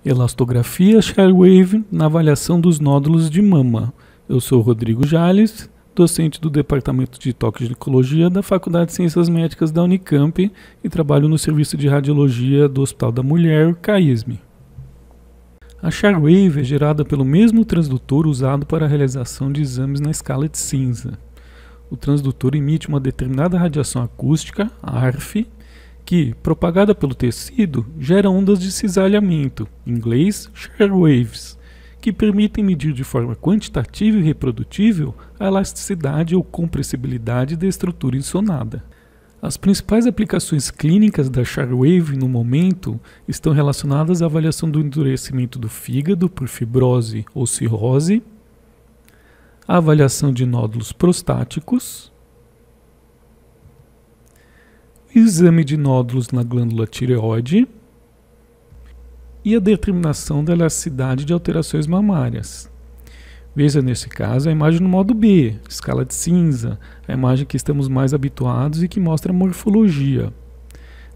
Elastografia Sharewave na avaliação dos nódulos de mama. Eu sou Rodrigo Jales, docente do Departamento de Toxicologia da Faculdade de Ciências Médicas da Unicamp e trabalho no Serviço de Radiologia do Hospital da Mulher, CAISM. A Sharewave é gerada pelo mesmo transdutor usado para a realização de exames na escala de cinza. O transdutor emite uma determinada radiação acústica, ARF, que, propagada pelo tecido, gera ondas de cisalhamento, em inglês Sharewaves, que permitem medir de forma quantitativa e reprodutível a elasticidade ou compressibilidade da estrutura ensonada. As principais aplicações clínicas da Sharewave no momento estão relacionadas à avaliação do endurecimento do fígado por fibrose ou cirrose, a avaliação de nódulos prostáticos, o exame de nódulos na glândula tireoide e a determinação da elasticidade de alterações mamárias. Veja nesse caso a imagem no modo B, escala de cinza, a imagem que estamos mais habituados e que mostra a morfologia.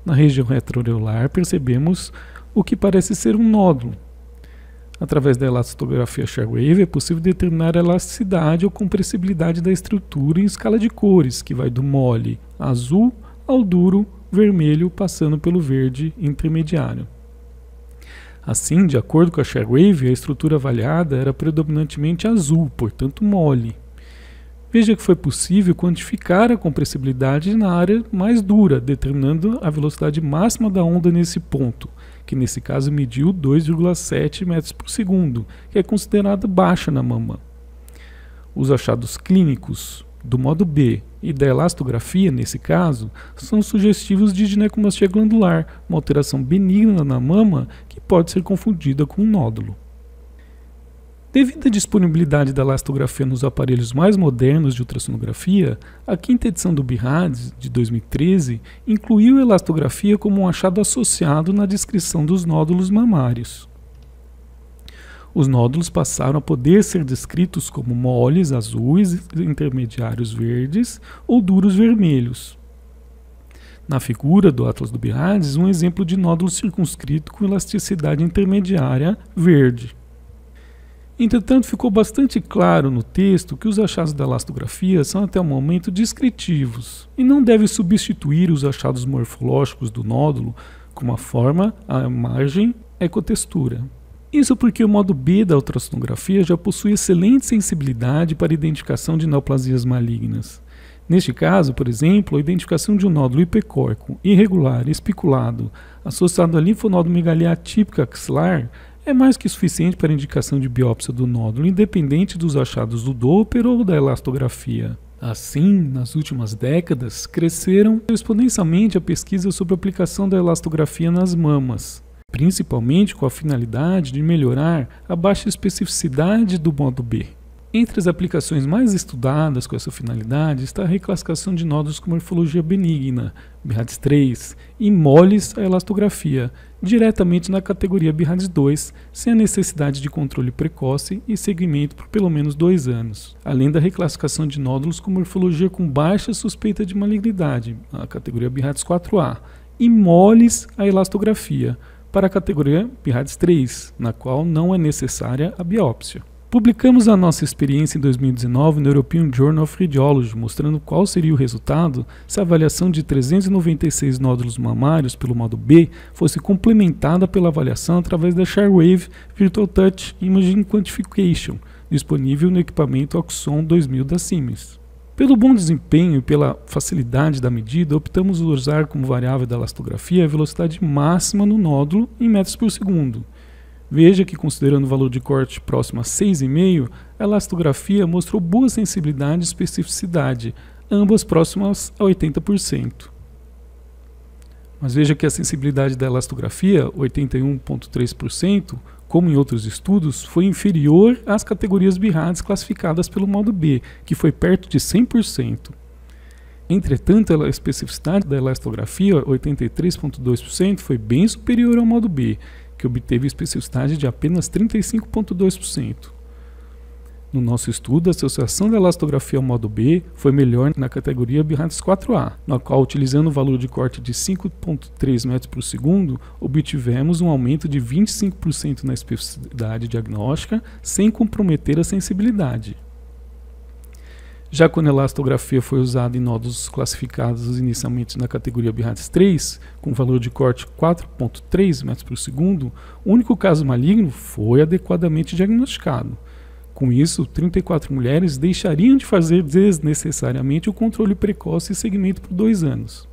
Na região retroareolar percebemos o que parece ser um nódulo. Através da elastografia Sharewave é possível determinar a elasticidade ou compressibilidade da estrutura em escala de cores, que vai do mole azul ao duro vermelho, passando pelo verde intermediário. Assim, de acordo com a Sharewave, a estrutura avaliada era predominantemente azul, portanto mole. Veja que foi possível quantificar a compressibilidade na área mais dura, determinando a velocidade máxima da onda nesse ponto, que nesse caso mediu 2,7 metros por segundo, que é considerada baixa na mama. Os achados clínicos do modo B e da elastografia, nesse caso, são sugestivos de ginecomastia glandular, uma alteração benigna na mama que pode ser confundida com um nódulo. Devido à disponibilidade da elastografia nos aparelhos mais modernos de ultrassonografia, a quinta edição do BIRADS, de 2013, incluiu a elastografia como um achado associado na descrição dos nódulos mamários. Os nódulos passaram a poder ser descritos como moles azuis, intermediários verdes ou duros vermelhos. Na figura do Atlas do BIRADS, um exemplo de nódulo circunscrito com elasticidade intermediária verde. Entretanto, ficou bastante claro no texto que os achados da elastografia são até o momento descritivos e não devem substituir os achados morfológicos do nódulo, como a forma, a margem, a ecotextura. Isso porque o modo B da ultrassonografia já possui excelente sensibilidade para a identificação de neoplasias malignas. Neste caso, por exemplo, a identificação de um nódulo hipocórdico irregular espiculado associado a linfonodomegalia atípica axilar é mais que suficiente para a indicação de biópsia do nódulo, independente dos achados do Doppler ou da elastografia. Assim, nas últimas décadas, cresceram exponencialmente a pesquisa sobre a aplicação da elastografia nas mamas, principalmente com a finalidade de melhorar a baixa especificidade do modo B. Entre as aplicações mais estudadas com essa finalidade está a reclassificação de nódulos com morfologia benigna, BIRADS 3, e moles à elastografia, diretamente na categoria BIRADS 2, sem a necessidade de controle precoce e seguimento por pelo menos 2 anos, além da reclassificação de nódulos com morfologia com baixa suspeita de malignidade, a categoria BIRADS 4A, e moles à elastografia, para a categoria BIRADS 3, na qual não é necessária a biópsia. Publicamos a nossa experiência em 2019 no European Journal of Radiology, mostrando qual seria o resultado se a avaliação de 396 nódulos mamários pelo modo B fosse complementada pela avaliação através da Sharewave Virtual Touch Imaging Quantification, disponível no equipamento Oxon 2000 da Siemens. Pelo bom desempenho e pela facilidade da medida, optamos por usar como variável da elastografia a velocidade máxima no nódulo em metros por segundo. Veja que, considerando o valor de corte próximo a 6,5, a elastografia mostrou boa sensibilidade e especificidade, ambas próximas a 80%. Mas veja que a sensibilidade da elastografia, 81,3%, como em outros estudos, foi inferior às categorias BIRADS classificadas pelo modo B, que foi perto de 100%. Entretanto, a especificidade da elastografia, 83,2%, foi bem superior ao modo B, que obteve especificidade de apenas 35,2%. No nosso estudo, a associação da elastografia ao modo B foi melhor na categoria BIRADS 4A, na qual, utilizando o valor de corte de 5,3 metros por segundo, obtivemos um aumento de 25% na especificidade diagnóstica, sem comprometer a sensibilidade. Já quando a elastografia foi usada em nódulos classificados inicialmente na categoria BIRADS 3, com valor de corte 4,3 metros por segundo, o único caso maligno foi adequadamente diagnosticado. Com isso, 34 mulheres deixariam de fazer desnecessariamente o controle precoce e segmento por 2 anos.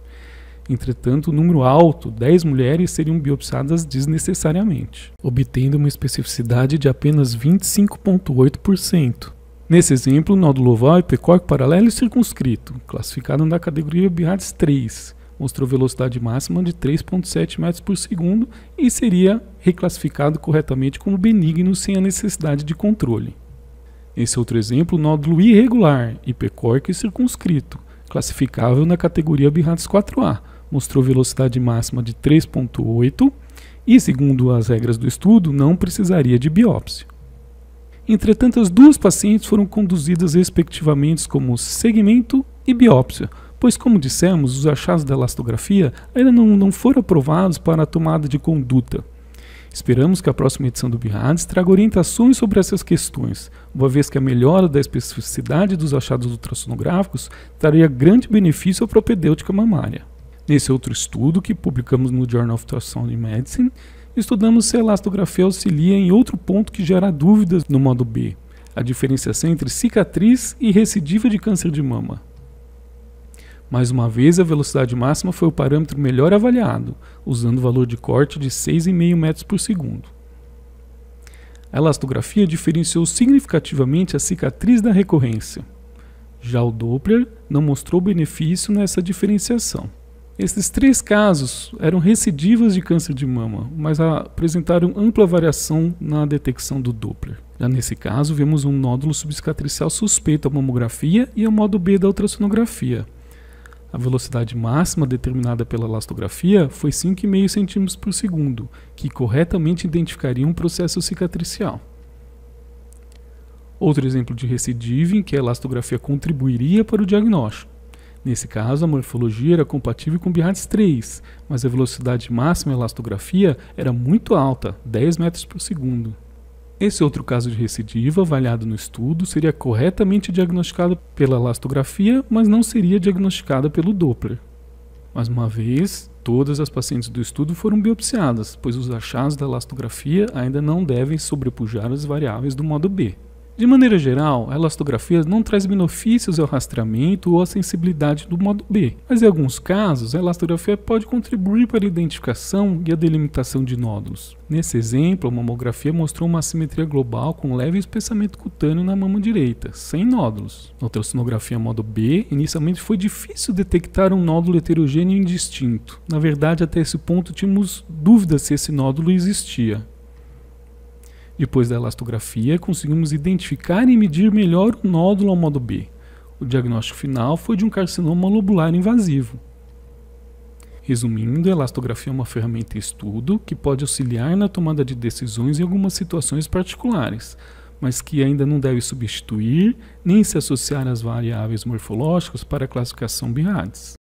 Entretanto, o número alto, 10 mulheres, seriam biopsiadas desnecessariamente, obtendo uma especificidade de apenas 25,8%. Nesse exemplo, o nódulo oval epicórdico paralelo e circunscrito, classificado na categoria BIRADS 3, mostrou velocidade máxima de 3,7 metros por segundo e seria reclassificado corretamente como benigno sem a necessidade de controle. Esse outro exemplo, o nódulo irregular, hipecórdico e circunscrito, classificável na categoria BIRADS 4A, mostrou velocidade máxima de 3,8 e, segundo as regras do estudo, não precisaria de biópsia. Entretanto, as duas pacientes foram conduzidas respectivamente como segmento e biópsia, pois, como dissemos, os achados da elastografia ainda não foram aprovados para a tomada de conduta. Esperamos que a próxima edição do BIRADS traga orientações sobre essas questões, uma vez que a melhora da especificidade dos achados ultrassonográficos traria grande benefício à propedêutica mamária. Nesse outro estudo, que publicamos no Journal of Ultrasound Medicine, estudamos se a elastografia auxilia em outro ponto que gera dúvidas no modo B, a diferenciação entre cicatriz e recidiva de câncer de mama. Mais uma vez, a velocidade máxima foi o parâmetro melhor avaliado, usando o valor de corte de 6,5 metros por segundo. A elastografia diferenciou significativamente a cicatriz da recorrência. Já o Doppler não mostrou benefício nessa diferenciação. Esses 3 casos eram recidivas de câncer de mama, mas apresentaram ampla variação na detecção do Doppler. Já nesse caso, vemos um nódulo subcicatricial suspeito à mamografia e ao modo B da ultrassonografia. A velocidade máxima determinada pela elastografia foi 5,5 cm por segundo, que corretamente identificaria um processo cicatricial. Outro exemplo de recidiva em que a elastografia contribuiria para o diagnóstico. Nesse caso, a morfologia era compatível com BIRADS 3, mas a velocidade máxima em elastografia era muito alta, 10 metros por segundo. Esse outro caso de recidiva, avaliado no estudo, seria corretamente diagnosticado pela elastografia, mas não seria diagnosticada pelo Doppler. Mais uma vez, todas as pacientes do estudo foram biopsiadas, pois os achados da elastografia ainda não devem sobrepujar as variáveis do modo B. De maneira geral, a elastografia não traz benefícios ao rastreamento ou à sensibilidade do modo B, mas em alguns casos a elastografia pode contribuir para a identificação e a delimitação de nódulos. Nesse exemplo, a mamografia mostrou uma assimetria global com leve espessamento cutâneo na mama direita, sem nódulos. Na ultrassonografia modo B, inicialmente foi difícil detectar um nódulo heterogêneo indistinto. Na verdade, até esse ponto tínhamos dúvidas se esse nódulo existia. Depois da elastografia, conseguimos identificar e medir melhor o nódulo ao modo B. O diagnóstico final foi de um carcinoma lobular invasivo. Resumindo, a elastografia é uma ferramenta de estudo que pode auxiliar na tomada de decisões em algumas situações particulares, mas que ainda não deve substituir nem se associar às variáveis morfológicas para a classificação BIRADS.